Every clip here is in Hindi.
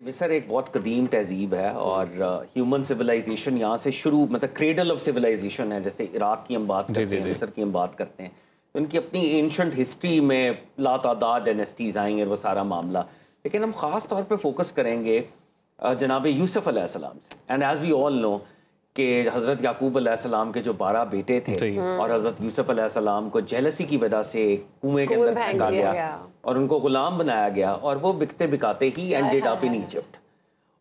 मिस्र एक बहुत कदीम तहजीब है और ह्यूमन सिविलाइजेशन यहाँ से शुरू, मतलब क्रेडल ऑफ सिविलाइजेशन है। जैसे इराक की हम बात करते हैं, मिस्र की हम बात करते हैं, तो उनकी अपनी एंशंट हिस्ट्री में लातादाद डायनेस्टीज आई और वो सारा मामला। लेकिन हम ख़ास तौर पे फोकस करेंगे जनाब यूसुफ अलैहिस्सलाम से। And as we all know कि हज़रत याकूब अलैहिस्सलाम के जो 12 बेटे थे और हज़रत यूसुफ अलैहिस्सलाम को जेलसी की वजह से कुएं के अंदर फेंका गया और उनको ग़ुलाम बनाया गया और वो बिकते बिकाते ही एंडेड अप इन इजिप्ट।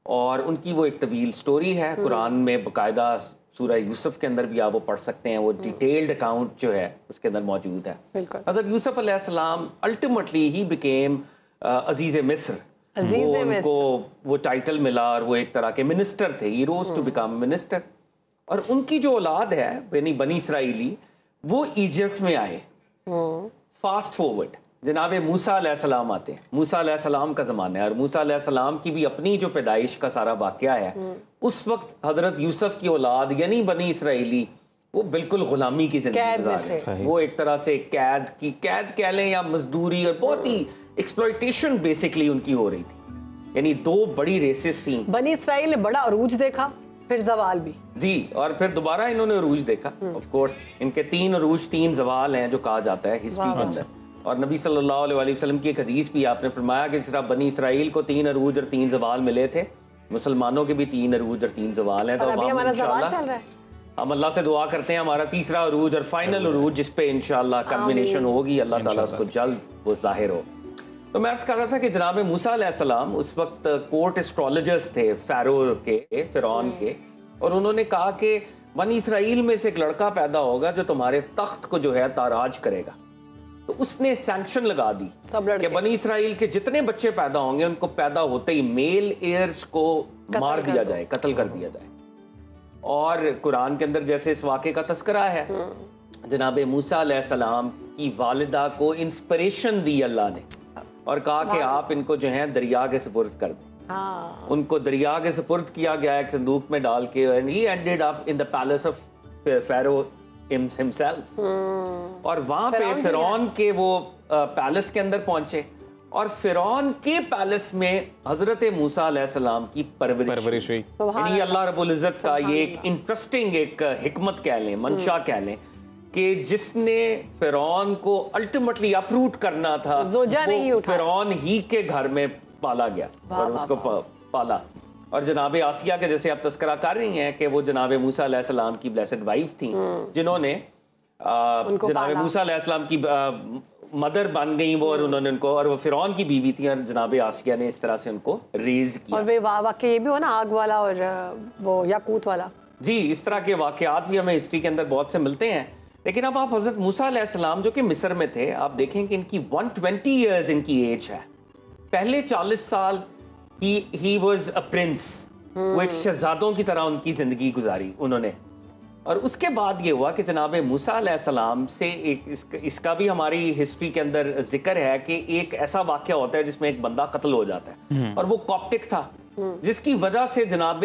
और उनकी वो एक तवील स्टोरी है, कुरान में बाकायदा सूरह यूसुफ के अंदर भी आप वो पढ़ सकते हैं, वो डिटेल्ड अकाउंट जो है उसके अंदर मौजूद है। हज़रत यूसुफ अलैहिस्सलाम अल्टीमेटली ही बिकेम अजीज़ मिस्र। वो उनको वो टाइटल मिला और वो एक तरह के मिनिस्टर थे, ही रोज टू बिकम मिनिस्टर। और उनकी जो औलाद है यानी बनी इसराइली, वो इजिप्ट में आए। फास्ट फॉरवर्ड जनाब मूसा अलैहिस्सलाम आते हैं, मूसा अलैहिस्सलाम का ज़माना है और मूसा अलैहिस्सलाम की भी अपनी जो पैदाइश का सारा वाक़या है, उस वक्त हज़रत यूसुफ की औलाद यानी बनी इसराइली वो बिल्कुल ग़ुलामी की ज़िंदगी गुजार रहे हैं। वो एक तरह से कैद कह लें या मजदूरी और बहुत ही एक्सप्लॉयटेशन बेसिकली उनकी हो रही थी। यानी दो बड़ी रेसेस थी। बनी इसराइल ने बड़ा अरूज देखा, फिर जवाल भी जी, और फिर दोबारा इन्होंने अरूज देखा। ऑफ कोर्स इनके 3 अरूज 3 जवाल हैं जो कहा जाता है हिस्ट्री के अंदर। और नबी सल्लल्लाहु अलैहि वसल्लम की एक हदीस भी आपने फरमाया कि जिस तरह बनी इसराइल को 3 अरूज और 3 जवाल मिले थे, मुसलमानों के भी 3 अरूज और 3 जवाल हैं। तो अभी हमारा जवाल चल रहा है। हम अल्लाह से दुआ करते हैं हमारा तीसरा अरूज और फाइनल अरूज जिस पे इंशाअल्लाह कल्मिनेशन होगी, अल्लाह ताला उसको जल्द वो जाहिर हो। तो मैं अर्ज़ कर रहा था कि जनाब मूसा अलैहिस्सलाम उस वक्त कोर्ट एस्ट्रोलॉजर्स थे फ़ारो के, फ़िरौन के, और उन्होंने कहा कि बनी इसराइल में से एक लड़का पैदा होगा जो तुम्हारे तख्त को जो है ताराज करेगा। तो उसने सैंक्शन लगा दी कि बनी इसराइल के जितने बच्चे पैदा होंगे उनको पैदा होते ही मेल एयर्स को मार दिया जाए, कत्ल कर दिया जाए। और कुरान के अंदर जैसे इस वाक़े का तस्करा है, जनाब मूसा अलैहिस्सलाम की वालिदा को इंस्पिरेशन दी अल्लाह ने और कहा कि आप इनको जो है दरिया के सुपुर्द कर दें। उनको दरिया के सुपुर्द किया गया एक संदूक में डाल के, and he ended up in the palace of Pharaoh himself. और वहां पे फ़िरौन के वो पैलेस के अंदर पहुंचे और फ़िरौन के पैलेस में हजरत मूसा अलैहिस्सलाम की परवरिश हुई। यानी अल्लाह रब्बुल इज़्ज़त का ये एक इंटरेस्टिंग एक हिकमत कह लें, मंशा कह लें कि जिसने फ़िरौन को अल्टीमेटली अपरूट करना था, वो फ़िरौन ही के घर में पाला गया और उसको पाला। और जनाब आसिया के जैसे आप तस्करा कर रही हैं कि वो जनाब मूसा अलैहिस्सलाम की ब्लेसेड वाइफ थी, जिन्होंने जनाब मूसा अलैहिस्सलाम की मदर बन गई वो, और उन्होंने उनको, और वो फ़िरौन की बीवी थी और जनाब आसिया ने इस तरह से उनको रेज किया। और वे वाक़या ये भी हो ना, आग वाला और वो याकूत वाला। जी, इस तरह के वाक़यात भी हमें हिस्ट्री के अंदर बहुत से मिलते हैं। लेकिन अब आप हज़रत मूसा अलैहिस्सलाम जो कि मिस्र में थे, आप देखें कि इनकी 120 ईयर्स इनकी एज है। पहले 40 साल ही वाज अ प्रिंस, वो एक शहजादों की तरह उनकी ज़िंदगी गुजारी उन्होंने। और उसके बाद ये हुआ कि जनाब मूसा अलैहिस्सलाम से इसका भी हमारी हिस्ट्री के अंदर जिक्र है कि एक ऐसा वाक़या होता है जिसमें एक बंदा कत्ल हो जाता है और वो कॉप्टिक था, जिसकी वजह से जनाब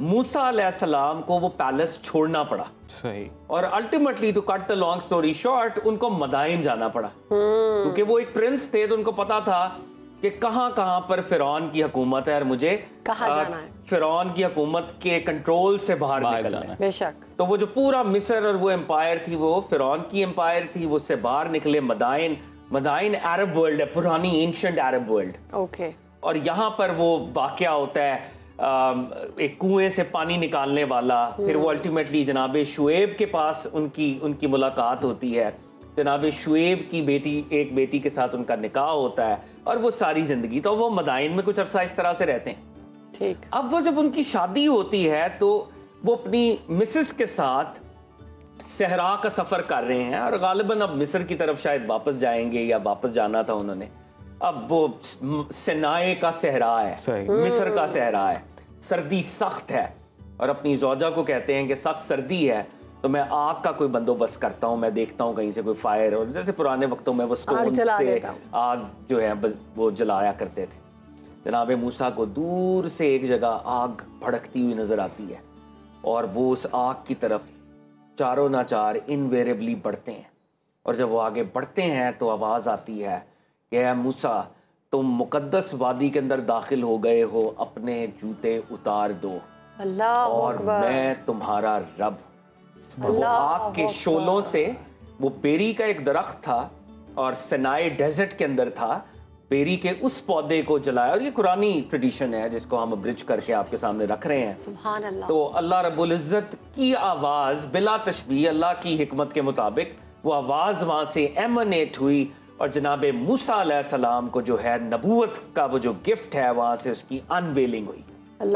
मूसा अलैहिस्सलाम को वो पैलेस छोड़ना पड़ा। सही। और ultimately to cut the long story short, उनको मदाइन जाना पड़ा क्योंकि वो एक प्रिंस थे, तो उनको पता था कि कहाँ कहाँ पर फ़िरौन की हुकूमत है और मुझे कहाँ जाना है, फ़िरौन की हुकूमत के कंट्रोल से बाहर निकलना है। बेशक। तो वो जो पूरा मिस्र और वो एम्पायर थी, वो फ़िरौन की एम्पायर थी, वो उससे बाहर निकले। मदाइन अरब वर्ल्ड है, पुरानी एंशिएंट अरब वर्ल्ड। ओके। और यहाँ पर वो वाक़या होता है एक कुएं से पानी निकालने वाला। फिर वो अल्टीमेटली जनाब शुएब के पास उनकी मुलाकात होती है। जनाब शुएब की एक बेटी के साथ उनका निकाह होता है और वो सारी ज़िंदगी, तो वो मदाइन में कुछ अरसा इस तरह से रहते हैं। ठीक। अब वो जब उनकी शादी होती है तो वो अपनी मिसेस के साथ सहरा का सफ़र कर रहे हैं और गालिबन अब मिस्र की तरफ शायद वापस जाएंगे या वापस जाना था उन्होंने। अब वो सिनाए का सहरा है, मिस्र का सहरा है, सर्दी सख्त है और अपनी ज़ौजा को कहते हैं कि सख्त सर्दी है तो मैं आग का कोई बंदोबस्त करता हूँ, मैं देखता हूँ कहीं से कोई फायर, और जैसे पुराने वक्तों में वो स्टोन से आग जो है वो जलाया करते थे। जनाब मूसा को दूर से एक जगह आग भड़कती हुई नज़र आती है और वो उस आग की तरफ चारों नाचार इनवेरेबली बढ़ते हैं। और जब वो आगे बढ़ते हैं तो आवाज़ आती है कि ऐ मूसा, तुम मुकद्दस वादी के अंदर दाखिल हो गए हो, अपने जूते उतार दो अल्लाह और अकबर। मैं तुम्हारा रब। तो वो आग के शोलों से, वो बेरी का एक दरख्त था और सिनाई डेजर्ट के अंदर था, बेरी के उस पौधे को जलाया। और ये कुरानी ट्रेडिशन है जिसको हम ब्रिज करके आपके सामने रख रहे हैं। सुभान अल्लाह। तो अल्लाह रब्बुल इज़्ज़त की आवाज़ बिला तशबीह, अल्लाह की हिकमत के मुताबिक वो आवाज़ वहाँ से एमनेट हुई और जनाब मूसा अलैहिस्सलाम को जो है नबूवत का वो जो गिफ्ट है वहाँ से उसकी अनवेलिंग हुई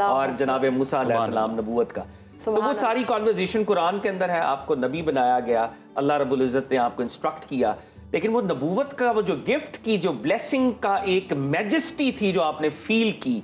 और जनाब मूसा अलैहिस्सलाम नबूवत का। तो वो सारी कॉन्वर्जेशन कुरान के अंदर है। आपको नबी बनाया गया, अल्लाह रब्बुल इज़्ज़त ने आपको इंस्ट्रक्ट किया, लेकिन वो नबूवत का वो जो गिफ्ट की जो ब्लेसिंग का एक मैजेस्टी थी जो आपने फील की।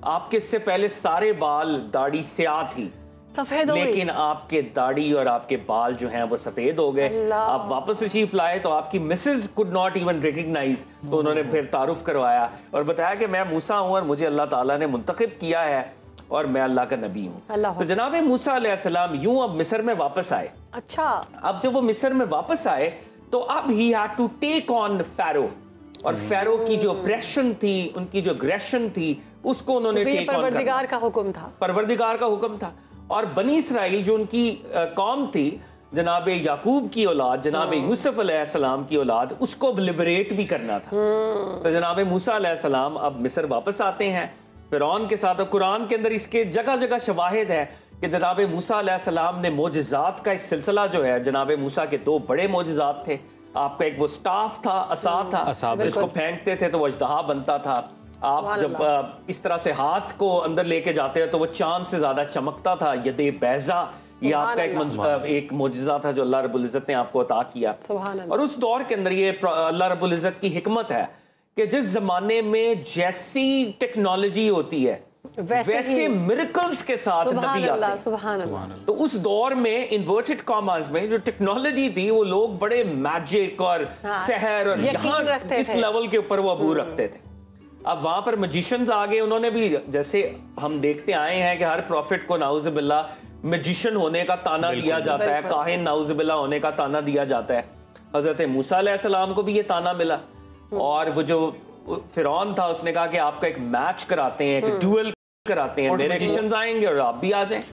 आपके इससे पहले सारे बाल दाढ़ी स्याह थी, सफेद हो गई, लेकिन आपके दाढ़ी और आपके बाल जो हैं वो सफेद हो गए। आप वापस तशरीफ लाए तो आपकी Mrs could not even recognise, तो उन्होंने फिर तारुफ करवाया और बताया कि मैं मूसा हूं और मुझे अल्लाह ताला ने मुंतखब किया है और मैं अल्लाह का नबी हूं। तो जनाब मूसा अलैहिस्सलाम यूं अब मिस्र में वापस आए। अच्छा, अब जब वो मिस्र में वापस आए तो अब he had to take on Pharaoh, और फ़ारो की जो ऑपरेशन थी, उनकी जो अग्रेशन थी, उसको उन्होंने टेक ऑन करना। परवरदिगार का हुक्म था, परवरदिगार का हुक्म था। और बनी इसराइल जो उनकी कौम थी, जनाब याकूब की औलाद, जनाब यूसुफ अलैहिस्सलाम की औलाद, उसको लिबरेट भी करना था। तो जनाब मूसा अलैहिस्सलाम अब मिस्र वापस आते हैं फ़िरौन के साथ। कुरान के अंदर इसके जगह जगह शवाहिद है कि जनाब मूसा अलैहिस्सलाम ने मोजज़ात का एक सिलसिला जो है, जनाब मूसा के दो बड़े मोजज़ात थे। आपका एक वो स्टाफ था, असा था, जिसको फेंकते थे तो वो अजदहा बनता था। आप जब इस तरह से हाथ को अंदर लेके जाते हैं तो वो चांद से ज्यादा चमकता था। यदे बैजा, ये आपका एक मोजज़ा था जो अल्लाह रब्बुल इज़्ज़त ने आपको अता किया। और उस दौर के अंदर ये अल्लाह रब्बुल इज़्ज़त की हिकमत है कि जिस जमाने में जैसी टेक्नोलॉजी होती है वैसे मिरेकल्स के साथ नबी आते हैं। तो उस दौर में इन्वर्टेड कॉमास में जो टेक्नोलॉजी थी, वो लोग बड़े मैजिक और सहर और यहाँ इस लेवल के ऊपर वो अबूर रखते थे। अब वहां पर मजिशियंस आ गए, उन्होंने भी, जैसे हम देखते आए हैं कि हर प्रॉफिट को नाउज़ुबिल्लाह मैजिशियन होने का ताना दिया जाता है, काहिन नाउज़ुबिल्लाह होने का ताना दिया जाता है। हजरत मूसा अलैहिस्सलाम को भी ये ताना मिला और वो जो फ़िरौन था उसने कहा कि आपका एक मैच कराते हैं, एक ड्यूएल कराते हैं, मेरे मजिशियंस आएंगे और आप भी आ जाएं।